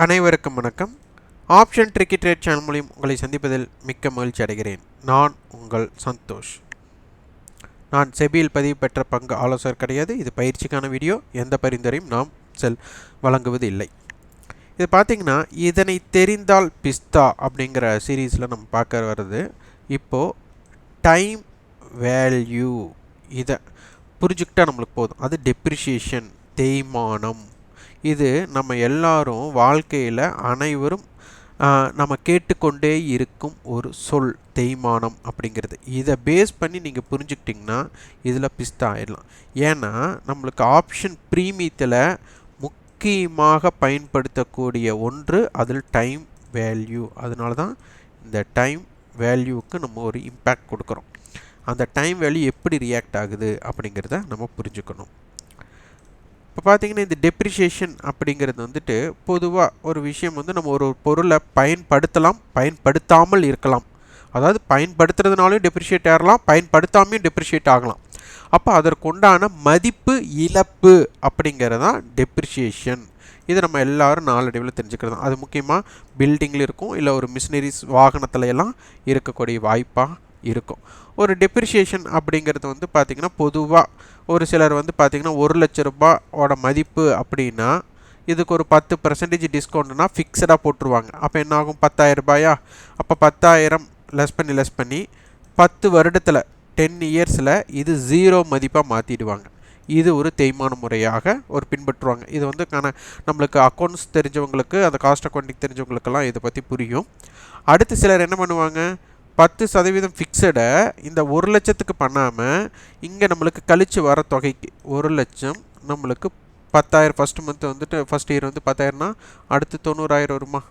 அனைவருக்கும் வணக்கம். Option tricky trade channel மூலம் உங்களை சந்திப்பதில் மிக்க மகிழ்ச்சி அடைகிறேன். நான் உங்கள் சந்தோஷ். நான் செபியில் பதிவு பெற்ற பங்கு ஆலோசகர் கிடையாது. இது பயிற்சிக்கான வீடியோ. எந்த பரிந்துரையும் நாம் வழங்குவது இல்லை. இது பார்த்திங்கன்னா, இதனை தெரிந்தால் பிஸ்தா அப்படிங்கிற சீரீஸில் நம்ம பார்க்க வருது. இப்போது டைம் வேல்யூ இதை புரிஞ்சுக்கிட்டால் நம்மளுக்கு போதும். அது டெப்ரிசியேஷன், தேய்மானம். இது நம்ம எல்லாரும் வாழ்க்கையில் அனைவரும் நம்ம கேட்டுக்கொண்டே இருக்கும் ஒரு சொல், தேய்மானம் அப்படிங்கிறது. இதை பேஸ் பண்ணி நீங்கள் புரிஞ்சுக்கிட்டிங்கன்னா இதில் பிஸ்தா ஆயிடலாம். ஏன்னா நம்மளுக்கு ஆப்ஷன் ப்ரீமியத்தில் முக்கியமாக பயன்படுத்தக்கூடிய ஒன்று அதில் டைம் வேல்யூ. அதனால தான் இந்த டைம் வேல்யூவுக்கு நம்ம ஒரு இம்பேக்ட் கொடுக்குறோம். அந்த டைம் வேல்யூ எப்படி ரியாக்ட் ஆகுது அப்படிங்கிறத நம்ம புரிஞ்சுக்கணும். இப்போ பார்த்திங்கன்னா, இந்த டெப்ரிசியேஷன் அப்படிங்கிறது வந்துட்டு பொதுவாக ஒரு விஷயம் வந்து நம்ம ஒரு பொருளை பயன்படுத்தலாம், பயன்படுத்தாமல் இருக்கலாம். அதாவது பயன்படுத்துறதுனாலும் டெப்ரிஷியேட் ஆகலாம், பயன்படுத்தாமையும் டெப்ரிஷியேட் ஆகலாம். அப்போ அதற்குண்டான மதிப்பு இழப்பு அப்படிங்கிறதான் டெப்ரிசியேஷன். இதை நம்ம எல்லோரும் நாளடைவில் தெரிஞ்சுக்கிறது தான். அது முக்கியமாக பில்டிங்கில் இருக்கும், இல்லை ஒரு மிஷினரிஸ் வாகனத்தில் எல்லாம் இருக்கக்கூடிய வாய்ப்பாக இருக்கும். ஒரு டெப்ரிசியேஷன் அப்படிங்கிறது வந்து பார்த்திங்கன்னா, பொதுவாக ஒரு சிலர் வந்து பார்த்திங்கன்னா 1 லட்ச ரூபாயோட மதிப்பு அப்படின்னா இதுக்கு ஒரு 10% டிஸ்கவுண்ட்னா ஃபிக்ஸடாக போட்டுருவாங்க. அப்போ என்ன ஆகும்? 10,000 ரூபாயா? அப்போ 10,000 லெஸ் பண்ணி 10 வருடத்தில் 10 இயர்ஸில் இது 0 மதிப்பாக மாற்றிடுவாங்க. இது ஒரு தேய்மான முறையாக ஒரு பின்பற்றுவாங்க. இது வந்து நம்மளுக்கு அக்கௌண்ட்ஸ் தெரிஞ்சவங்களுக்கு, அந்த காஸ்ட் அக்கௌண்டிங் தெரிஞ்சவங்களுக்கெல்லாம் இதை பற்றி புரியும். அடுத்து சிலர் என்ன பண்ணுவாங்க, 10% ஃபிக்ஸடை இந்த 1 லட்சத்துக்கு பண்ணாமல் இங்கே நம்மளுக்கு கழித்து வர தொகைக்கு 1 லட்சம் நம்மளுக்கு 10,000 ஃபஸ்ட்டு மந்த் வந்துட்டு ஃபஸ்ட் இயர் வந்து 10,000னா அடுத்து 90,000 வருமா?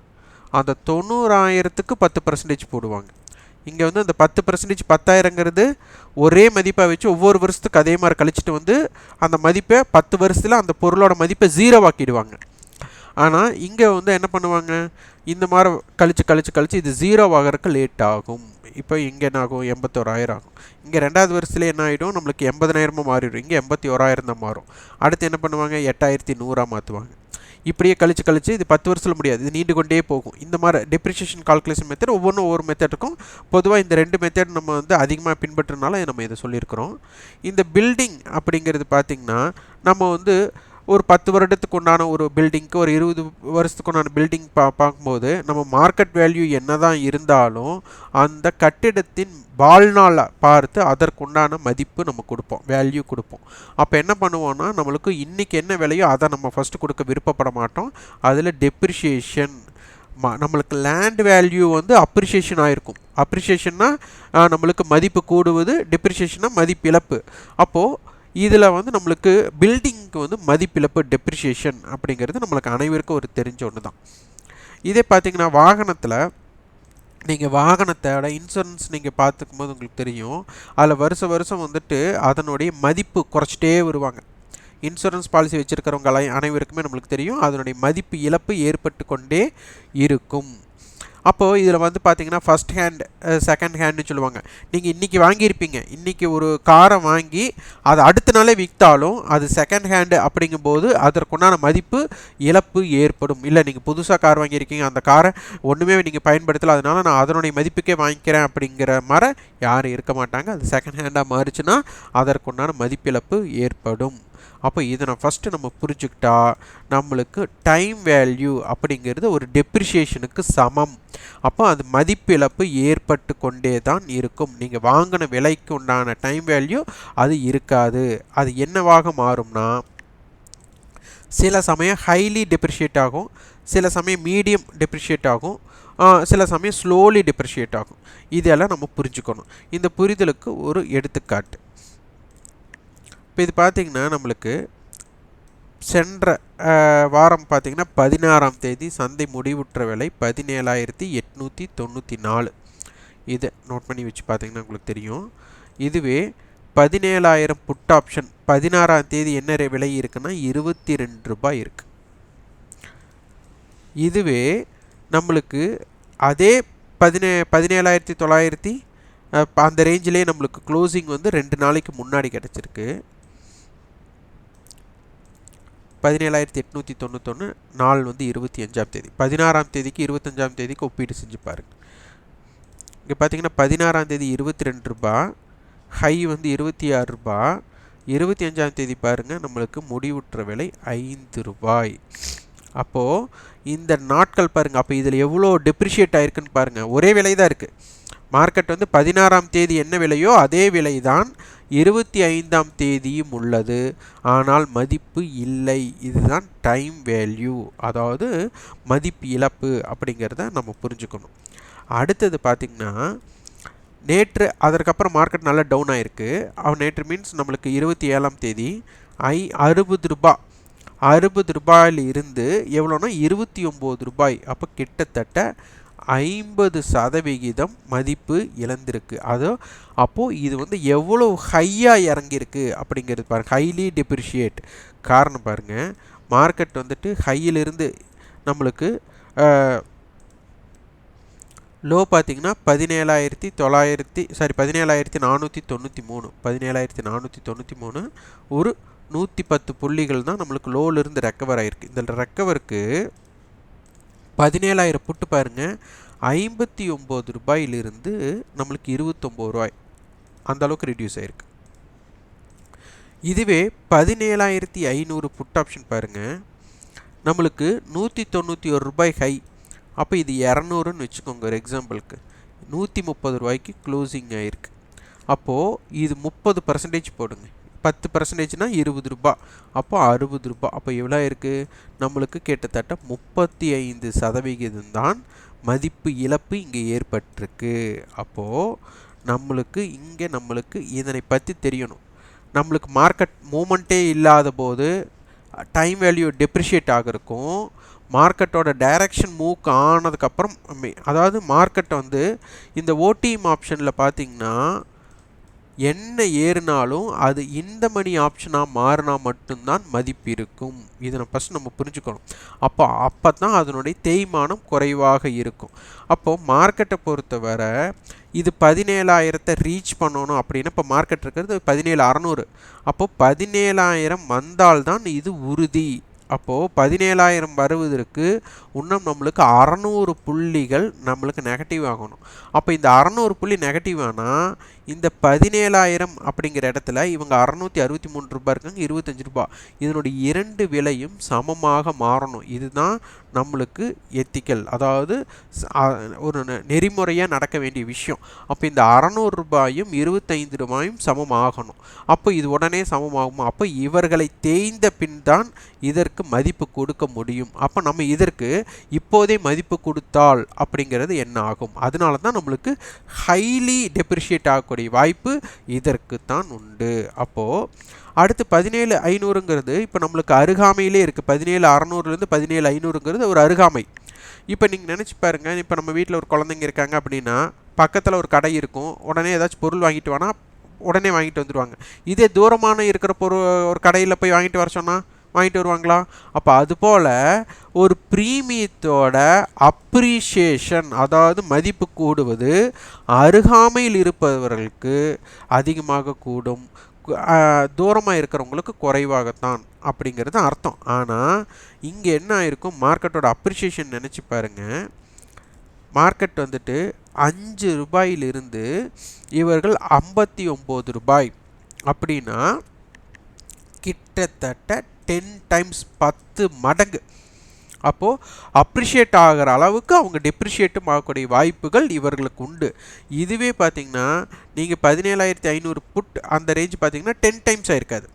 அந்த 90,000க்கு 10% போடுவாங்க. இங்கே வந்து அந்த 10% 10,000ங்கிறது ஒரே மதிப்பாக வச்சு ஒவ்வொரு வருஷத்துக்கு அதே மாதிரி கழிச்சிட்டு வந்து அந்த மதிப்பை 10 வருஷத்தில் அந்த பொருளோட மதிப்பை 0 ஆக்கிடுவாங்க. ஆனால் இங்கே வந்து என்ன பண்ணுவாங்க, இந்த மாதிரி கழிச்சு இது 0 ஆகிறதுக்கு லேட் ஆகும். இப்போ இங்கே என்ன ஆகும்? 81,000 ஆகும். இங்கே 2வது வருஷத்துல என்ன ஆகிடும்? நம்மளுக்கு 80,000 மாறிடும். இங்கே 81,000 தான் மாறும். அடுத்து என்ன பண்ணுவாங்க? 8,100 மாற்றுவாங்க. இப்படியே கழிச்சு இது 10 வருஷத்தில் முடியாது, இது நீண்டு கொண்டே போகும். இந்த மாதிரி டெப்ரிசியேஷன் கால்குலேஷன் மெத்தட் ஒவ்வொன்றும் ஒவ்வொரு மெத்தட் இருக்கும். பொதுவாக இந்த 2 மெத்தட் நம்ம வந்து அதிகமாக பின்பற்றினால நம்ம இதை சொல்லியிருக்கிறோம். இந்த பில்டிங் அப்படிங்கிறது பார்த்திங்கன்னா, நம்ம வந்து ஒரு 10 வருடத்துக்கு உண்டான ஒரு பில்டிங்க்கு, ஒரு 20 வருஷத்துக்கு உண்டான பில்டிங் பார்க்கும்போது நம்ம மார்க்கெட் வேல்யூ என்ன தான் இருந்தாலும் அந்த கட்டிடத்தின் வாழ்நாளை பார்த்து அதற்குண்டான மதிப்பு நம்ம கொடுப்போம், வேல்யூ கொடுப்போம். அப்போ என்ன பண்ணுவோன்னா, நம்மளுக்கு இன்றைக்கி என்ன விலையோ அதை நம்ம ஃபஸ்ட்டு கொடுக்க விருப்பப்பட மாட்டோம். அதில் டெப்ரிசியேஷன், நம்மளுக்கு லேண்ட் வேல்யூ வந்து அப்ரிசியேஷன் ஆகிருக்கும். அப்ரிசியேஷன்னா நம்மளுக்கு மதிப்பு கூடுவது, டெப்ரிசியேஷன்னா மதிப்பு இழப்பு. அப்போது இதில் வந்து நம்மளுக்கு பில்டிங்க்கு வந்து மதிப்பிழப்பு, டெப்ரிசியேஷன் அப்படிங்கிறது நம்மளுக்கு அனைவருக்கும் ஒரு தெரிஞ்ச ஒன்று தான். இதே பார்த்திங்கன்னா, வாகனத்தில் நீங்கள் வாகனத்தோட இன்சூரன்ஸ் நீங்கள் பார்த்துக்கும் போது உங்களுக்கு தெரியும், அதில் வருஷம் வந்துட்டு அதனுடைய மதிப்பு குறைச்சிட்டே வருவாங்க. இன்சூரன்ஸ் பாலிசி வச்சுருக்கிறவங்க அனைவருக்குமே நம்மளுக்கு தெரியும், அதனுடைய மதிப்பு இழப்பு ஏற்பட்டு கொண்டே இருக்கும். அப்போது இதில் வந்து பார்த்திங்கன்னா ஃபஸ்ட் ஹேண்ட், செகண்ட் ஹேண்டுன்னு சொல்லுவாங்க. நீங்கள் இன்றைக்கி வாங்கியிருப்பீங்க, இன்றைக்கி ஒரு காரை வாங்கி அதை அடுத்த நாளே விற்றாலும் அது செகண்ட் ஹேண்டு அப்படிங்கும்போது அதற்குண்டான மதிப்பு இழப்பு ஏற்படும். இல்லை, நீங்கள் புதுசாக கார் வாங்கியிருக்கீங்க, அந்த காரை ஒன்றுமே நீங்கள் பயன்படுத்தலை, அதனால் நான் அதனுடைய மதிப்புக்கே வாங்கிக்கிறேன் அப்படிங்கிற மாதிரி யாரும் இருக்க மாட்டாங்க. அது செகண்ட் ஹேண்டாக மாறிச்சுன்னா அதற்குண்டான மதிப்பிழப்பு ஏற்படும். அப்போ இதை ஃபஸ்ட்டு நம்ம புரிஞ்சுக்கிட்டா நம்மளுக்கு டைம் வேல்யூ அப்படிங்கிறது ஒரு டெப்ரிசியேஷனுக்கு சமம். அப்போ அது மதிப்பிழப்பு ஏற்பட்டு கொண்டே தான் இருக்கும். நீங்கள் வாங்கின விலைக்கு உண்டான டைம் வேல்யூ அது இருக்காது. அது என்னவாக மாறும்னா, சில சமயம் ஹைலி டெப்ரிஷியேட் ஆகும், சில சமயம் மீடியம் டெப்ரிஷியேட் ஆகும், சில சமயம் ஸ்லோலி டெப்ரிஷியேட் ஆகும். இதெல்லாம் நம்ம புரிஞ்சுக்கணும். இந்த புரிதலுக்கு ஒரு எடுத்துக்காட்டு. இப்போ இது பார்த்திங்கன்னா, நம்மளுக்கு சென்ற வாரம் பார்த்திங்கன்னா 16ஆம் தேதி சந்தை முடிவுற்ற விலை 17,894. இதை நோட் பண்ணி வச்சு பார்த்திங்கன்னா உங்களுக்கு தெரியும். இதுவே 17,000 புட் ஆப்ஷன் 16ஆம் தேதி என்ன விலை இருக்குன்னா 22 ரூபாய் இருக்குது. இதுவே நம்மளுக்கு அதே 17,900 அந்த ரேஞ்சிலே நம்மளுக்கு க்ளோசிங் வந்து 2 நாளைக்கு முன்னாடி கிடச்சிருக்கு. 17,891, நாள் வந்து 25ஆம் தேதி. 16ஆம் தேதிக்கு 25ஆம் தேதிக்கு ஒப்பீடு செஞ்சு பாருங்க. இங்கே பார்த்தீங்கன்னா 16ஆம் தேதி 22 ரூபாய், ஹை வந்து 26 ரூபாய். 25ஆம் தேதி பாருங்கள், நம்மளுக்கு முடிவுற்ற விலை 5 ரூபாய். அப்போது இந்த நாட்கள் பாருங்கள், அப்போ இதில் எவ்வளோ டெப்ரிஷியேட் ஆயிருக்குன்னு பாருங்கள். ஒரே விலை தான் இருக்குது. மார்க்கெட் வந்து 16ஆம் தேதி என்ன விலையோ அதே விலை தான் 25ஆம் தேதியும் உள்ளது. ஆனால் மதிப்பு இல்லை. இதுதான் டைம் வேல்யூ, அதாவது மதிப்பு இழப்பு அப்படிங்கிறத நம்ம புரிஞ்சுக்கணும். அடுத்தது பார்த்திங்கன்னா, நேற்று அதற்கப்புறம் மார்க்கெட் நல்லா டவுன் ஆகிருக்கு. நேற்று மீன்ஸ் நம்மளுக்கு 27ஆம் தேதி 60 ரூபாய், 60 ரூபாயில் இருந்து எவ்வளோனா 29 ரூபாய். அப்போ கிட்டத்தட்ட 50% மதிப்பு இழந்திருக்கு. அப்போது இது வந்து எவ்வளோ ஹையாக இறங்கியிருக்கு அப்படிங்கிறது பாருங்கள். Highly depreciate. காரணம் பாருங்கள், மார்க்கெட் வந்துட்டு ஹையிலிருந்து நம்மளுக்கு லோ பார்த்திங்கன்னா 17,493, 17,493 ஒரு 110 புள்ளிகள் தான் நம்மளுக்கு லோவிலிருந்து ரெக்கவர் ஆகிருக்கு. இந்த ரெக்கவருக்கு 17,000 புட்டு பாருங்கள், 59 ரூபாயிலிருந்து நம்மளுக்கு 29 ரூபாய் அந்த அளவுக்கு ரெடியூஸ் ஆகிருக்கு. இதுவே 17,500 புட் ஆப்ஷன் பாருங்கள், நம்மளுக்கு 191 ரூபாய் ஹை. அப்போ இது 200ன்னு வச்சுக்கோங்க ஒரு எக்ஸாம்பிளுக்கு, 130 ரூபாய்க்கு க்ளோசிங் ஆகிருக்கு. அப்போது இது 30% போடுங்க, 10%னா 20 ரூபாய், அப்போ 60 ரூபாய். அப்போ எவ்வளோ இருக்குது நம்மளுக்கு? கிட்டத்தட்ட 35% தான் மதிப்பு இழப்பு இங்கே ஏற்பட்டிருக்கு. அப்போது நம்மளுக்கு இதனை பற்றி தெரியணும். நம்மளுக்கு மார்க்கெட் மூமெண்ட்டே இல்லாத போது டைம் வேல்யூ டெப்ரிஷியேட் ஆகிருக்கும். மார்க்கெட்டோட டைரக்ஷன் மூவ் ஆனதுக்கப்புறம், அதாவது மார்க்கெட்டை வந்து இந்த ஓடிஎம் ஆப்ஷனில் பார்த்திங்கன்னா என்ன ஏறினாலும் அது இந்த மணி ஆப்ஷனாக மாறினா மட்டும்தான் மதிப்பு இருக்கும். இதை ஃபஸ்ட் நம்ம புரிஞ்சுக்கணும். அப்போ தான் அதனுடைய தேய்மானம் குறைவாக இருக்கும். அப்போது மார்க்கெட்டை பொறுத்தவரை இது 17,000 ரீச் பண்ணணும் அப்படின்னா, இப்போ மார்க்கெட் இருக்கிறது 17,600. அப்போது 17,000 வந்தால்தான் இது உறுதி. அப்போது 17,000 வருவதற்கு இன்னும் நம்மளுக்கு 600 புள்ளிகள் நம்மளுக்கு நெகட்டிவ் ஆகணும். அப்போ இந்த 600 புள்ளி நெகட்டிவ் ஆனால் இந்த 17,000 அப்படிங்கிற இடத்துல இவங்க 663 ரூபாய் இருக்காங்க, 25 ரூபாய். இதனுடைய இரண்டு விலையும் சமமாக மாறணும். இதுதான் நம்மளுக்கு எத்திக்கல், அதாவது ஒரு நெறிமுறையாக நடக்க வேண்டிய விஷயம். அப்போ இந்த 600 ரூபாயும் 25 ரூபாயும் சமமாகணும். அப்போ இது உடனே சமமாகுமா? அப்போ இவர்களை தேய்ந்த பின் தான் இதற்கு மதிப்பு கொடுக்க முடியும். அப்போ நம்ம இதற்கு இப்போதே மதிப்பு கொடுத்தால் அப்படிங்கிறது என்ன ஆகும்? அதனால தான் நம்மளுக்கு ஹைலி டெப்ரிஷியேட் ஆகக்கூடிய வாய்ப்பு இதற்கு தான் உண்டு. அப்போது அடுத்து 17,500ங்கிறது இப்போ நம்மளுக்கு அருகாமையிலே இருக்குது. 17,600லேருந்து 17,500ங்கிறது ஒரு அருகாமை. இப்போ நீங்கள் நினச்சி பாருங்கள், இப்போ நம்ம வீட்டில் ஒரு குழந்தைங்க இருக்காங்க அப்படின்னா, பக்கத்தில் ஒரு கடை இருக்கும், உடனே ஏதாச்சும் பொருள் வாங்கிட்டு வானா உடனே வாங்கிட்டு வந்துடுவாங்க. இதே தூரமான இருக்கிற ஒரு கடையில் போய் வாங்கிட்டு வர சொன்னால் வாங்கிட்டு வருவாங்களா? அப்போ அதுபோல் ஒரு ப்ரீமியத்தோட அப்ரிஷியேஷன், அதாவது மதிப்பு கூடுவது அருகாமையில் இருப்பவர்களுக்கு அதிகமாக கூடும், தூரமாக இருக்கிறவங்களுக்கு குறைவாகத்தான் அப்படிங்கிறது அர்த்தம். ஆனால் இங்கே என்ன ஆயிருக்கும், மார்க்கெட்டோட அப்ரிஷியேஷன் நினச்சி பாருங்கள். மார்க்கெட் வந்துட்டு 5 ரூபாயிலிருந்து இவர்கள் 59 ரூபாய் அப்படின்னா கிட்டத்தட்ட 10 டைம்ஸ் 10 மடங்கு. அப்போது அப்ரிஷியேட் ஆகிற அளவுக்கு அவங்க டெப்ரிஷியேட்டும் ஆகக்கூடிய வாய்ப்புகள் இவர்களுக்கு உண்டு. இதுவே பார்த்திங்கன்னா நீங்கள் 17,500 புட் அந்த ரேஞ்ச் பார்த்திங்கன்னா 10 டைம்ஸ் ஆயிருக்காது.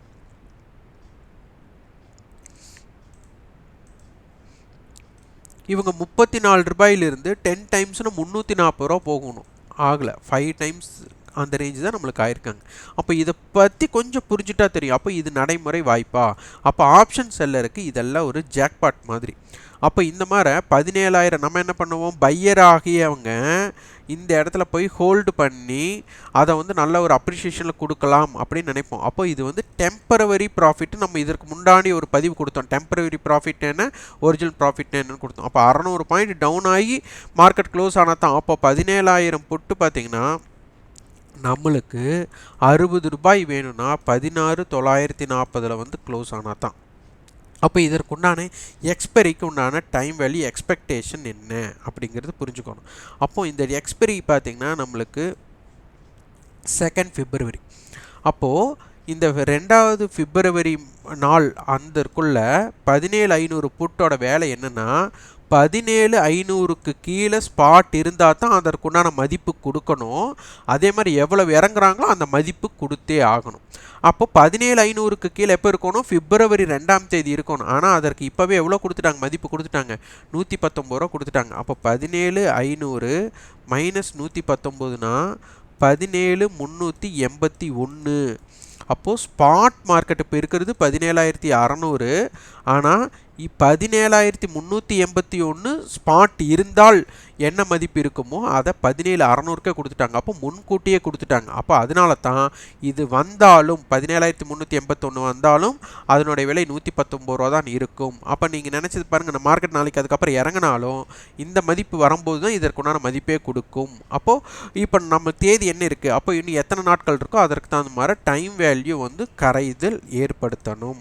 இவங்க 34 ரூபாயிலிருந்து 10 டைம்ஸ்னு 340 ரூபா போகணும், ஆகலை. 5 டைம்ஸ் அந்த ரேஞ்சு தான் நம்மளுக்கு ஆயிருக்காங்க. அப்போ இதை பற்றி கொஞ்சம் புரிஞ்சுட்டா தெரியும். அப்போ இது நடைமுறை வாய்ப்பா? அப்போ ஆப்ஷன் செல்லருக்கு இதெல்லாம் ஒரு ஜாக்பாட் மாதிரி. அப்போ இந்த மாதிரி 17,000 நம்ம என்ன பண்ணுவோம், பையர் ஆகியவங்க இந்த இடத்துல போய் ஹோல்டு பண்ணி அதை வந்து நல்ல ஒரு அப்ரிஷியேஷனில் கொடுக்கலாம் அப்படின்னு நினைப்போம். அப்போ இது வந்து டெம்பரவரி ப்ராஃபிட். நம்ம இதற்கு முன்னாடி ஒரு பதிவு கொடுத்தோம், டெம்பரவரி ப்ராஃபிட் என்ன, ஒரிஜினல் ப்ராஃபிட் என்னன்னு கொடுத்தோம். அப்போ 600 பாயிண்ட் டவுன் ஆகி மார்க்கெட் க்ளோஸ் ஆனால் தான். அப்போ 17,000 புட்டு பார்த்திங்கன்னா நம்மளுக்கு 60 ரூபாய் வேணும்னா 16,940 வந்து க்ளோஸ் ஆனால் தான். அப்போ இதற்குண்டான எக்ஸ்பெரிக்கு உண்டான டைம் வேல்யூ எக்ஸ்பெக்டேஷன் என்ன அப்படிங்கிறது புரிஞ்சுக்கணும். அப்போது இந்த எக்ஸ்பெரி பார்த்திங்கன்னா நம்மளுக்கு 2 February. அப்போது இந்த 2 February நாள் அந்தற்குள்ள 17,500 புட்டோட வேலை என்னென்னா 17,500க்கு கீழே ஸ்பாட் இருந்தால் தான் அதற்குண்டான மதிப்பு கொடுக்கணும். அதே மாதிரி எவ்வளவு இறங்குறாங்களோ அந்த மதிப்பு கொடுத்தே ஆகணும். அப்போ 17,500க்கு கீழே எப்போ இருக்கணும்? February 2 இருக்கணும். ஆனால் அதற்கு இப்போவே எவ்வளோ கொடுத்துட்டாங்க? மதிப்பு கொடுத்துட்டாங்க, 119 ரூபா கொடுத்துட்டாங்க. அப்போ 17,500 மைனஸ் 119னா 17,381. அப்போது ஸ்பாட் மார்க்கெட் இப்போ இருக்கிறது 17,600. ஆனால் 17,381 ஸ்பாட் இருந்தால் என்ன மதிப்பு இருக்குமோ அதை 17,600க்கே கொடுத்துட்டாங்க. அப்போ முன்கூட்டியே கொடுத்துட்டாங்க. அப்போ அதனால தான் இது வந்தாலும் 17,381 வந்தாலும் அதனுடைய விலை 119 ரூபா தான் இருக்கும். அப்போ நீங்கள் நினச்சது பாருங்கள், இந்த மார்க்கெட் நாளைக்கு அதுக்கப்புறம் இறங்கினாலும் இந்த மதிப்பு வரும்போது தான் இதற்குண்டான மதிப்பே கொடுக்கும். அப்போது இப்போ நம்ம தேதி என்ன இருக்குது, அப்போ இன்னும் எத்தனை நாட்கள் இருக்கோ அதற்கு தகுந்த மாதிரி டைம் வேல்யூ வந்து கரைதல் ஏற்படுத்தணும்.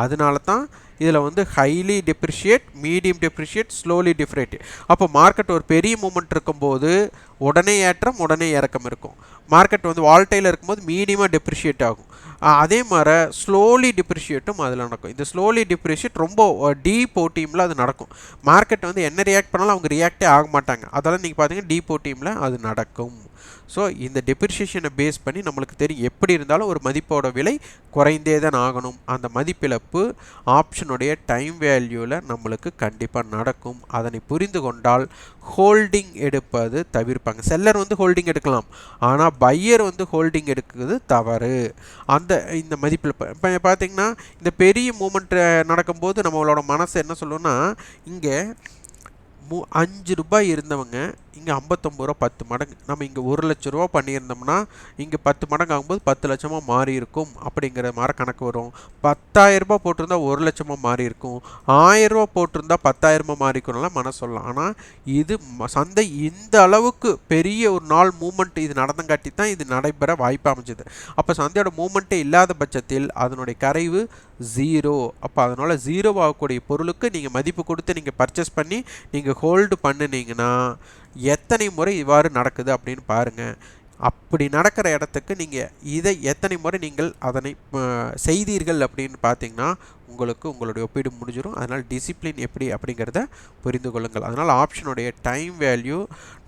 அதனால தான் இதில் வந்து highly depreciate, medium depreciate, slowly depreciate. அப்போ மார்க்கெட் ஒரு பெரிய மூமெண்ட் இருக்கும்போது உடனே ஏற்றம் உடனே இறக்கம் இருக்கும். மார்க்கெட் வந்து வால்டைல் இருக்கும்போது மீடியமாக டெப்ரிஷியேட் ஆகும். அதே மாதிரி ஸ்லோலி டிப்ரிஷியேட்டும் அதில் நடக்கும். இந்த ஸ்லோலி டிப்ரிஷியேட் ரொம்ப டீப்போ டீமில் அது நடக்கும். மார்க்கெட் வந்து என்ன ரியாக்ட் பண்ணாலும் அவங்க ரியாக்டே ஆக மாட்டாங்க. அதெல்லாம் நீங்கள் பார்த்தீங்கன்னா டீப்போ டீமில் அது நடக்கும். ஸோ இந்த டெப்ரிஷியேஷனை பேஸ் பண்ணி நம்மளுக்கு தெரியும் எப்படி இருந்தாலும் ஒரு மதிப்போட விலை குறைந்தே தான் ஆகணும். அந்த மதிப்பிழப்பு ஆப்ஷனுடைய டைம் வேல்யூவில் நம்மளுக்கு கண்டிப்பாக நடக்கும். அதனை புரிந்து கொண்டால் ஹோல்டிங் எடுப்பது தவிர்ப்பாங்க. செல்லர் வந்து ஹோல்டிங் எடுக்கலாம், ஆனால் பையர் வந்து ஹோல்டிங் எடுக்கிறது தவறு. இந்த மதிப்பிழப்பு இப்போ பார்த்திங்கன்னா இந்த பெரிய மூமெண்ட் நடக்கும்போது நம்மளோட மனசு என்ன சொல்லுன்னா, இங்கே 5 ரூபாய் இருந்தவங்க இங்கே 59 ரூபா 10 மடங்கு. நம்ம இங்கே 1 லட்ச ரூபா பண்ணியிருந்தோம்னா இங்கே 10 மடங்கு ஆகும்போது 10 லட்சமாக மாறி இருக்கும் அப்படிங்கிற மாதிரி கணக்கு வரும். 10,000 ரூபா போட்டிருந்தா 1 லட்சமாக மாறி இருக்கும். 1000 ரூபா போட்டிருந்தா 10,000 மாறி இருக்கணும்லாம் மன சொல்லலாம். ஆனால் இது சந்தை இந்த அளவுக்கு பெரிய ஒரு நாள் மூமெண்ட் இது நடந்தங்காட்டி தான் இது நடைபெற வாய்ப்பு அமைஞ்சது. அப்போ சந்தையோட மூமெண்ட்டே இல்லாத பட்சத்தில் அதனுடைய கரைவு 0. அப்போ அதனால் 0 ஆகக்கூடிய பொருளுக்கு நீங்கள் மதிப்பு கொடுத்து நீங்கள் பர்ச்சேஸ் பண்ணி நீங்கள் ஹோல்டு பண்ணினீங்கன்னா எத்தனை முறை இவ்வாறு நடக்குது அப்படின்னு பாருங்கள். அப்படி நடக்கிற இடத்துக்கு நீங்கள் இதை எத்தனை முறை நீங்கள் அதனை செய்தீர்கள் அப்படின்னு பார்த்தீங்கன்னா உங்களுக்கு உங்களுடைய ஒப்பீடு முடிஞ்சிடும். அதனால் டிசிப்ளின் எப்படி அப்படிங்கிறத புரிந்து கொள்ளுங்கள். அதனால் ஆப்ஷனுடைய டைம் வேல்யூ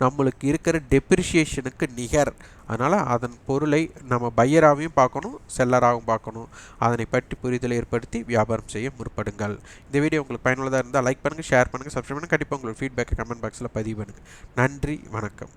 நம்மளுக்கு இருக்கிற டெப்ரிஷியேஷனுக்கு நிகர். அதனால் அதன் பொருளை நம்ம பையராகவும் பார்க்கணும், செல்லராகவும் பார்க்கணும். அதனை பற்றி புரிதலை ஏற்படுத்தி வியாபாரம் செய்ய முற்படுங்கள். இந்த வீடியோ உங்களுக்கு பயனுள்ளதாக இருந்தால் லைக் பண்ணுங்கள், ஷேர் பண்ணுங்கள், சப்ஸ்கிரைப் பண்ணுங்கள். கண்டிப்பாக உங்களோட ஃபீட்பேக்கை கமெண்ட் பாக்ஸில் பதிவு பண்ணுங்கள். நன்றி, வணக்கம்.